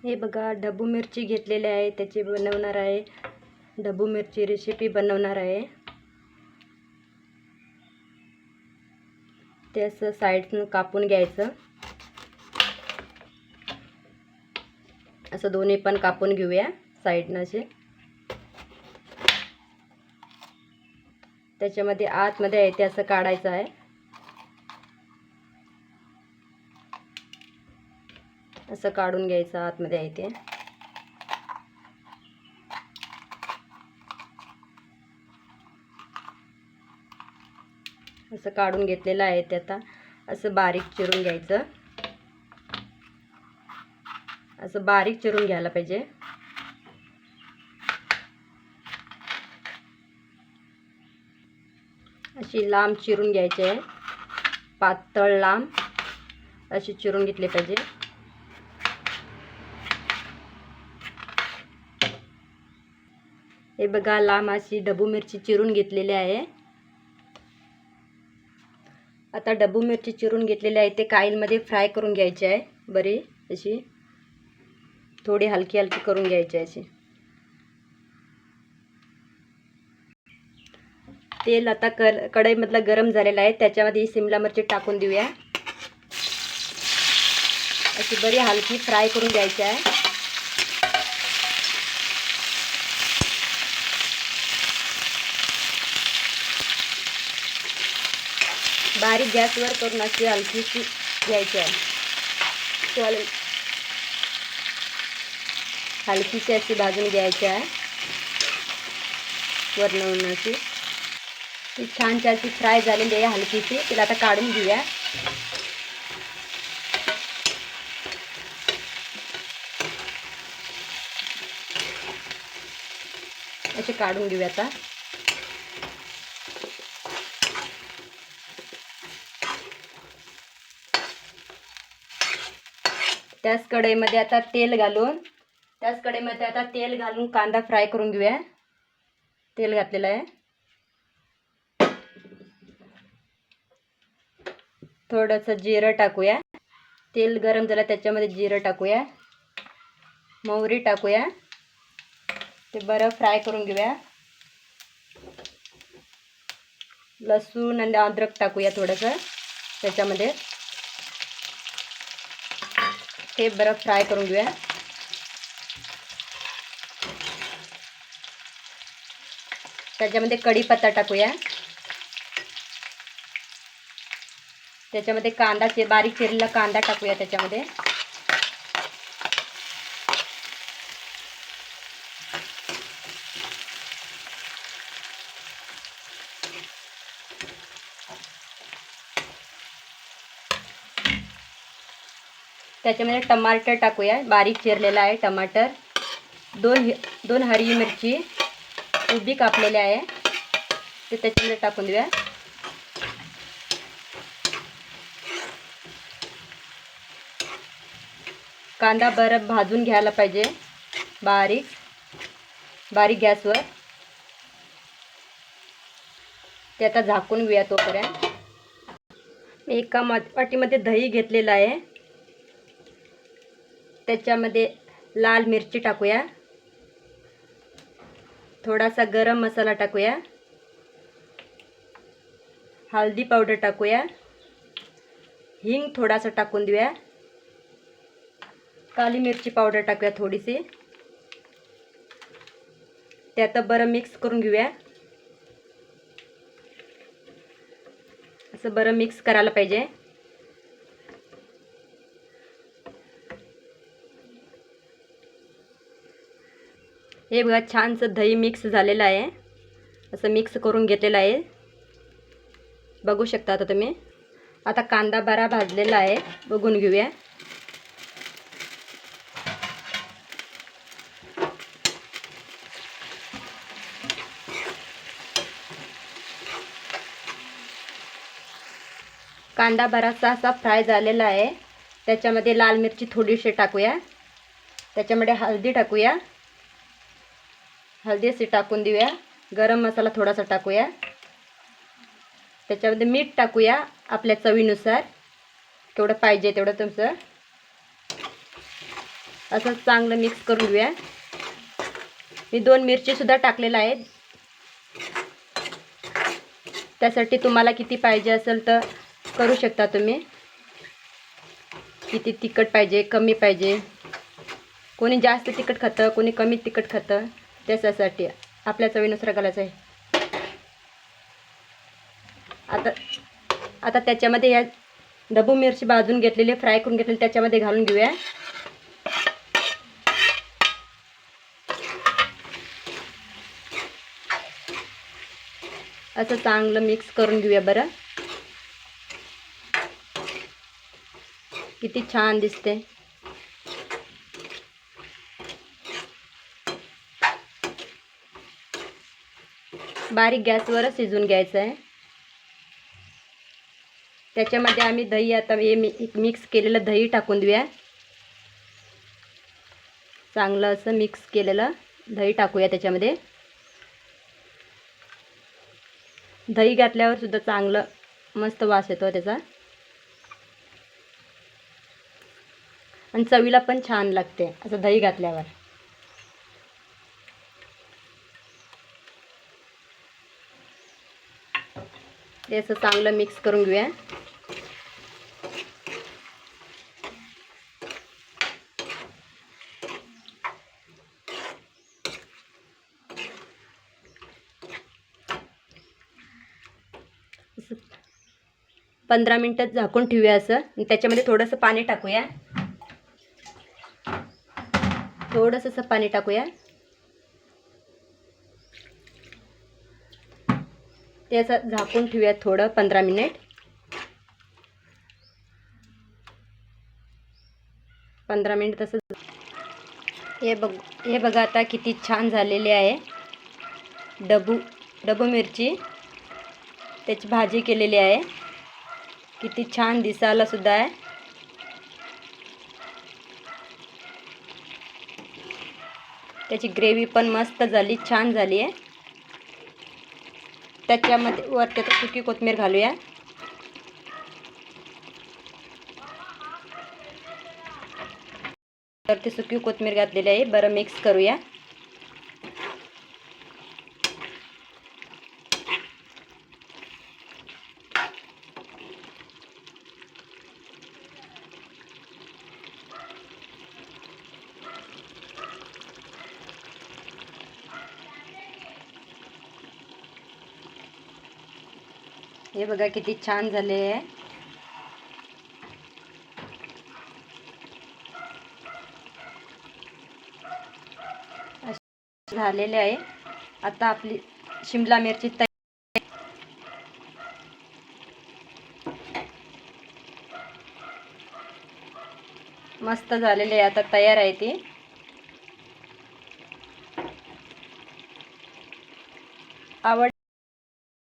हे बघा, ढबू मिरची घेतलेली आहे, त्याची बनवणार आहे. ढबू मिरची रेसिपी बनवणार आहे. ते असं साईडनं कापून घ्यायचं. असं दोन्ही पण कापून घेऊया साईडनं असे. त्याच्यामध्ये आतमध्ये आहे ते असं काढायचं आहे. असं काढून घ्यायचं आतमध्ये आहे ते. असं काढून घेतलेलं आहे ते. आता असं बारीक चिरून घ्यायचं. असं बारीक चिरून घ्यायला पाहिजे. अशी लांब चिरून घ्यायची आहे, पातळ लांब अशी चिरून घेतली पाहिजे. हे बघा, लांब अशी ढबू मिरची चिरून घेतलेली आहे. आता ढबू मिरची चिरून घेतलेली आहे ते काईलमध्ये फ्राय करून घ्यायची आहे. बरी अशी थोडी हलकी हलकी करून घ्यायची आहे अशी. तेल आता कढईमधलं गरम झालेलं आहे, त्याच्यामध्ये शिमला मिरची टाकून देऊया. अशी बरी हलकी फ्राय करून घ्यायची आहे. बारीक गॅसवर करून अशी हलकीशी घ्यायची आहे. हलकीशी अशी भाजून घ्यायची आहे वरून अशी. ती छान अशी फ्राय झालेली आहे हलकीशी. तिला आता काढून घेऊया. असे काढून घेऊया आता. त्याच कढईमध्ये आता तेल घालून कांदा फ्राय करून घेऊया. तेल घातलेलं आहे. थोडंसं जिरं टाकूया. तेल गरम झालं त्याच्यामध्ये जिरं टाकूया, मोहरी टाकूया. ते बरं फ्राय करून घेऊया. लसूण आणि अद्रक टाकूया थोडंसं त्याच्यामध्ये. ते बरं फ्राय करून घेऊया. त्याच्यामध्ये कढीपत्ता टाकूया. त्याच्यामध्ये बारीक चिरलेला कांदा टाकूया त्याच्यामध्ये. त्याच्यामध्ये टमाटर टाकूया, बारीक चिरलेला आहे टमाटर. दोन हरी मिरची उभी कापलेली आहे ते त्याच्यामध्ये टाकून देऊया. कांदा बरं भाजून घ्यायला पाहिजे बारीक गॅसवर. ते आता झाकून घेऊया तोपर्यंत. एका वाटीमध्ये दही घेतलेलं आहे, त्याच्यामध्ये लाल मिरची टाकूया. थोडासा गरम मसाला टाकूया. हळदी पावडर टाकूया. हिंग थोडासा टाकून देऊया. काली मिरची पावडर टाकूया थोडीशी. ते आता बरं मिक्स करून घेऊया. असं बरं मिक्स करायला पाहिजे. हे बघा, छानसं दही मिक्स झालेलं आहे. असं मिक्स करून घेतलेलं आहे, बघू शकता आता तुम्ही. आता कांदा बरा भाजलेला आहे, बघून घेऊया. कांदा बराचसा असा फ्राय झालेला आहे. त्याच्यामध्ये लाल मिरची थोडीशी टाकूया. त्याच्यामध्ये हळदी टाकूया. हळदी अशी टाकून देऊया. गरम मसाला थोडासा टाकूया. त्याच्यामध्ये मीठ टाकूया आपल्या चवीनुसार, केवढं पाहिजे तेवढं तुमचं. असं चांगलं मिक्स करून घेऊया. मी 2 मिरचीसुद्धा टाकलेल्या आहेत. त्यासाठी तुम्हाला किती पाहिजे असेल तर करू शकता तुम्ही. किती तिखट पाहिजे, कमी पाहिजे, कोणी जास्त तिखट खातं, कोणी कमी तिखट खातं, त्याच्यासाठी आपल्या चवीनुसार घालायचं आहे. आता त्याच्यामध्ये या ढबू मिरची भाजून घेतलेली, फ्राय करून घेतलेली त्याच्यामध्ये घालून घेऊया. असं चांगलं मिक्स करून घेऊया बरं. किती छान दिसते. बारीक गॅसवरच शिजवून घ्यायचं आहे. त्याच्यामध्ये आम्ही दही, आता हे मिक्स केलेलं दही टाकून देऊया. चांगलं असं मिक्स केलेलं दही टाकूया त्याच्यामध्ये. दही घातल्यावर सुद्धा चांगलं मस्त वास येतो त्याचा आणि चवीला पण छान लागते असं दही घातल्यावर. हे असं चांगलं मिक्स करून घेऊया. असं 15 मिनिटं झाकून ठेवूया असं. आणि त्याच्यामध्ये थोडंसं पाणी टाकूया. थोडंसं पाणी टाकूया. ते असं झाकून ठेवूया थोडं 15 मिनिट. 15 मिनिट तसं. हे बघा आता किती छान झालेले आहे. ढबू मिरची त्याची भाजी केलेली आहे. किती छान दिसायला सुद्धा आहे. त्याची ग्रेव्ही पण मस्त झाली, छान झाली आहे. त्याच्यामध्ये वरती सुकी कोथिंबीर घालूया. वरती सुकी कोथिंबीर घातलेली आहे. बरं मिक्स करूया. हे बघा किती छान झाले आहे. झालेले आहे. आता आपली शिमला मिरची मस्त झालेली आहे. आता तयार आहे ती. आवड